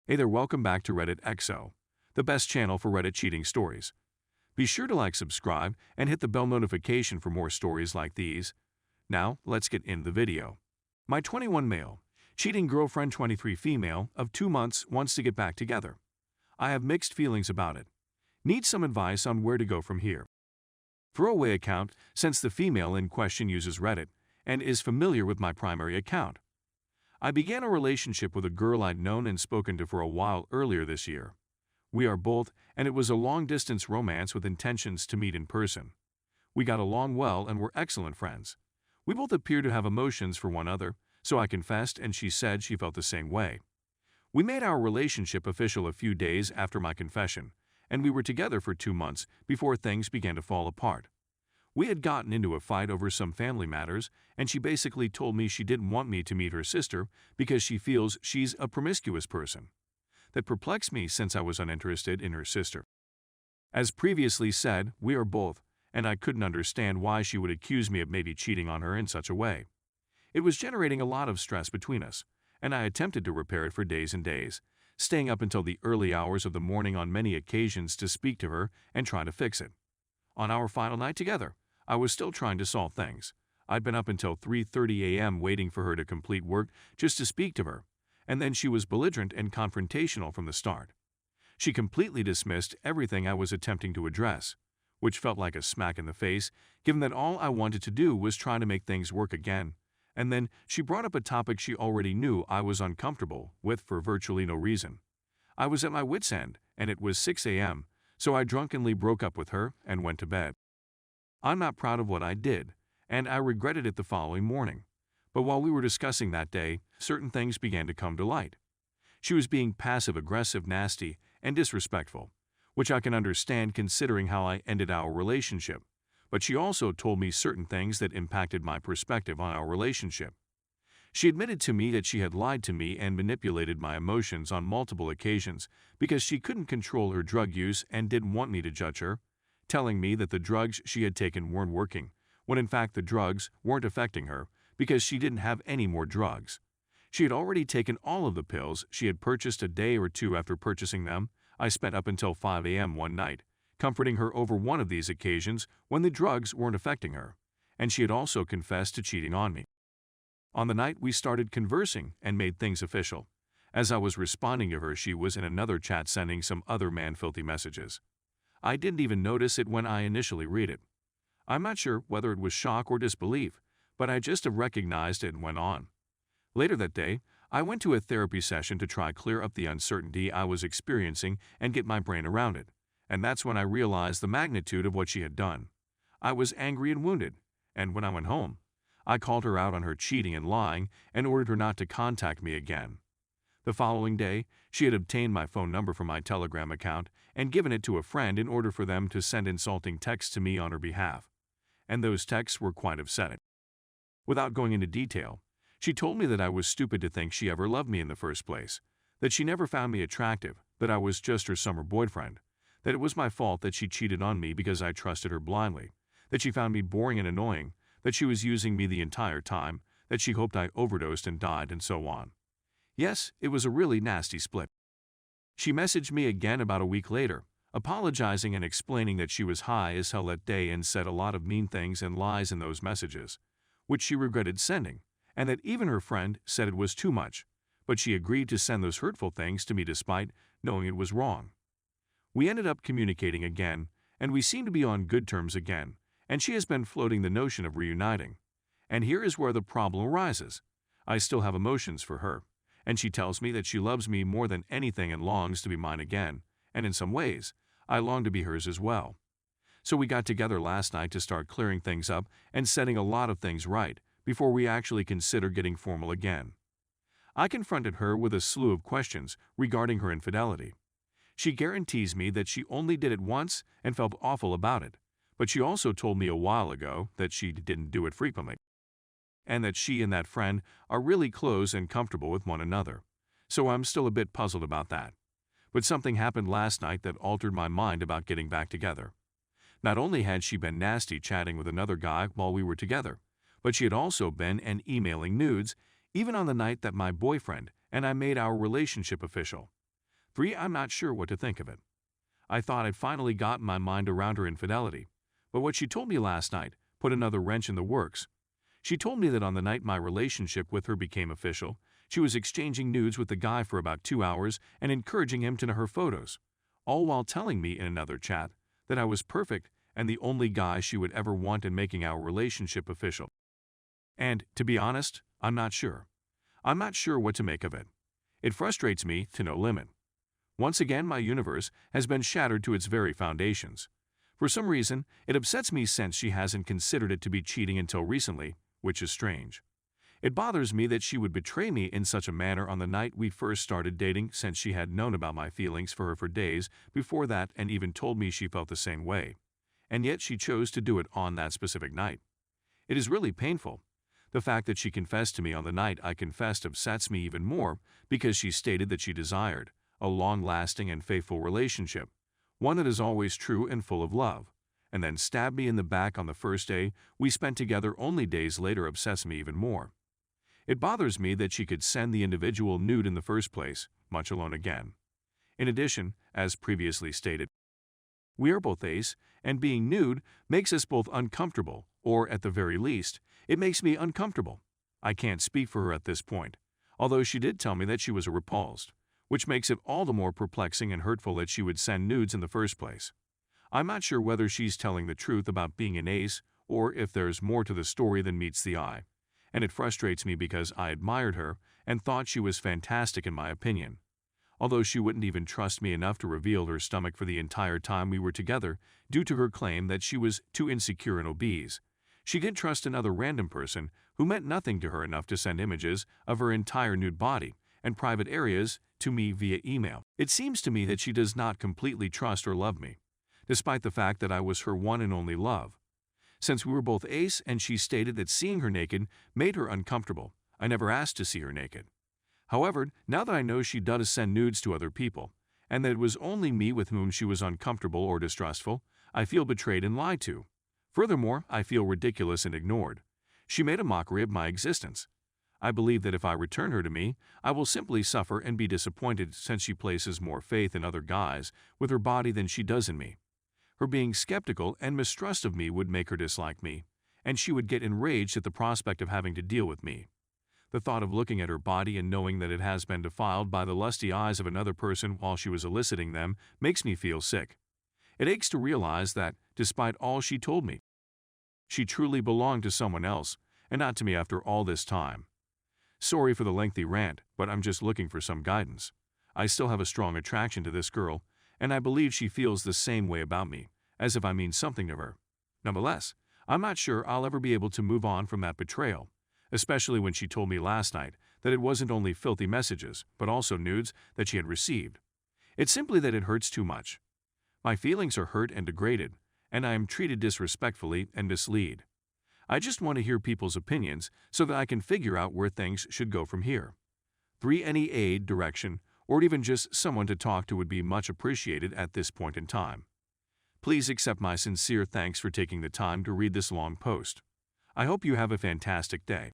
Hey there, welcome back to Reddit XO, the best channel for Reddit cheating stories. Be sure to like, subscribe, and hit the bell notification for more stories like these. Now, let's get into the video. My 21 male, cheating girlfriend 23 female of 2 months wants to get back together. I have mixed feelings about it. Need some advice on where to go from here. Throwaway account since the female in question uses Reddit and is familiar with my primary account. I began a relationship with a girl I'd known and spoken to for a while earlier this year. We are both, and it was a long-distance romance with intentions to meet in person. We got along well and were excellent friends. We both appeared to have emotions for one another, so I confessed and she said she felt the same way. We made our relationship official a few days after my confession, and we were together for 2 months before things began to fall apart. We had gotten into a fight over some family matters, and she basically told me she didn't want me to meet her sister because she feels she's a promiscuous person. That perplexed me since I was uninterested in her sister. As previously said, we are both, and I couldn't understand why she would accuse me of maybe cheating on her in such a way. It was generating a lot of stress between us, and I attempted to repair it for days and days, staying up until the early hours of the morning on many occasions to speak to her and try to fix it. On our final night together, I was still trying to solve things. I'd been up until 3:30 a.m. waiting for her to complete work just to speak to her, and then she was belligerent and confrontational from the start. She completely dismissed everything I was attempting to address, which felt like a smack in the face, given that all I wanted to do was try to make things work again. And then she brought up a topic she already knew I was uncomfortable with for virtually no reason. I was at my wit's end, and it was 6 a.m., so I drunkenly broke up with her and went to bed. I'm not proud of what I did, and I regretted it the following morning. But while we were discussing that day, certain things began to come to light. She was being passive-aggressive, nasty, and disrespectful, which I can understand considering how I ended our relationship. But she also told me certain things that impacted my perspective on our relationship. She admitted to me that she had lied to me and manipulated my emotions on multiple occasions because she couldn't control her drug use and didn't want me to judge her, telling me that the drugs she had taken weren't working, when in fact the drugs weren't affecting her because she didn't have any more drugs. She had already taken all of the pills she had purchased a day or two after purchasing them. I spent up until 5 a.m. one night, comforting her over one of these occasions when the drugs weren't affecting her, and she had also confessed to cheating on me. On the night we started conversing and made things official. As I was responding to her, she was in another chat sending some other man-filthy messages. I didn't even notice it when I initially read it. I'm not sure whether it was shock or disbelief, but I just recognized it and went on. Later that day, I went to a therapy session to try clear up the uncertainty I was experiencing and get my brain around it, and that's when I realized the magnitude of what she had done. I was angry and wounded, and when I went home, I called her out on her cheating and lying and ordered her not to contact me again. The following day, she had obtained my phone number from my Telegram account and given it to a friend in order for them to send insulting texts to me on her behalf, and those texts were quite upsetting. Without going into detail, she told me that I was stupid to think she ever loved me in the first place, that she never found me attractive, that I was just her summer boyfriend, that it was my fault that she cheated on me because I trusted her blindly, that she found me boring and annoying, that she was using me the entire time, that she hoped I overdosed and died, and so on. Yes, it was a really nasty split. She messaged me again about a week later, apologizing and explaining that she was high as hell that day and said a lot of mean things and lies in those messages, which she regretted sending, and that even her friend said it was too much, but she agreed to send those hurtful things to me despite knowing it was wrong. We ended up communicating again, and we seem to be on good terms again, and she has been floating the notion of reuniting. And here is where the problem arises. I still have emotions for her, and she tells me that she loves me more than anything and longs to be mine again, and in some ways, I long to be hers as well. So we got together last night to start clearing things up and setting a lot of things right before we actually consider getting formal again. I confronted her with a slew of questions regarding her infidelity. She guarantees me that she only did it once and felt awful about it, but she also told me a while ago that she didn't do it frequently, and that she and that friend are really close and comfortable with one another. So I'm still a bit puzzled about that. But something happened last night that altered my mind about getting back together. Not only had she been nasty chatting with another guy while we were together, but she had also been emailing nudes, even on the night that my boyfriend and I made our relationship official. 3. I'm not sure what to think of it. I thought I'd finally gotten my mind around her infidelity, but what she told me last night put another wrench in the works. She told me that on the night my relationship with her became official, she was exchanging nudes with the guy for about 2 hours and encouraging him to know her photos, all while telling me in another chat that I was perfect and the only guy she would ever want in making our relationship official. And, to be honest, I'm not sure. I'm not sure what to make of it. It frustrates me to no limit. Once again, my universe has been shattered to its very foundations. For some reason, it upsets me since she hasn't considered it to be cheating until recently, which is strange. It bothers me that she would betray me in such a manner on the night we first started dating, since she had known about my feelings for her for days before that and even told me she felt the same way. And yet she chose to do it on that specific night. It is really painful. The fact that she confessed to me on the night I confessed upsets me even more because she stated that she desired a long-lasting and faithful relationship, one that is always true and full of love, and then stabbed me in the back on the first day we spent together only days later upsets me even more. It bothers me that she could send the individual nude in the first place, much alone again. In addition, as previously stated, we are both ace, and being nude makes us both uncomfortable, or at the very least, it makes me uncomfortable. I can't speak for her at this point, although she did tell me that she was repulsed, which makes it all the more perplexing and hurtful that she would send nudes in the first place. I'm not sure whether she's telling the truth about being an ace or if there's more to the story than meets the eye, and it frustrates me because I admired her and thought she was fantastic in my opinion. Although she wouldn't even trust me enough to reveal her stomach for the entire time we were together due to her claim that she was too insecure and obese, she did trust another random person who meant nothing to her enough to send images of her entire nude body and private areas to me via email. It seems to me that she does not completely trust or love me, despite the fact that I was her one and only love. Since we were both ace and she stated that seeing her naked made her uncomfortable, I never asked to see her naked. However, now that I know she does send nudes to other people, and that it was only me with whom she was uncomfortable or distrustful, I feel betrayed and lied to. Furthermore, I feel ridiculous and ignored. She made a mockery of my existence. I believe that if I return her to me, I will simply suffer and be disappointed since she places more faith in other guys with her body than she does in me. Her being skeptical and mistrust of me would make her dislike me, and she would get enraged at the prospect of having to deal with me. The thought of looking at her body and knowing that it has been defiled by the lusty eyes of another person while she was eliciting them makes me feel sick. It aches to realize that, despite all she told me, she truly belonged to someone else, and not to me after all this time. Sorry for the lengthy rant, but I'm just looking for some guidance. I still have a strong attraction to this girl, and I believe she feels the same way about me, as if I mean something to her. Nonetheless, I'm not sure I'll ever be able to move on from that betrayal, especially when she told me last night that it wasn't only filthy messages, but also nudes that she had received. It's simply that it hurts too much. My feelings are hurt and degraded, and I am treated disrespectfully and misled. I just want to hear people's opinions so that I can figure out where things should go from here. 3. Any aid, direction, or even just someone to talk to would be much appreciated at this point in time. Please accept my sincere thanks for taking the time to read this long post. I hope you have a fantastic day.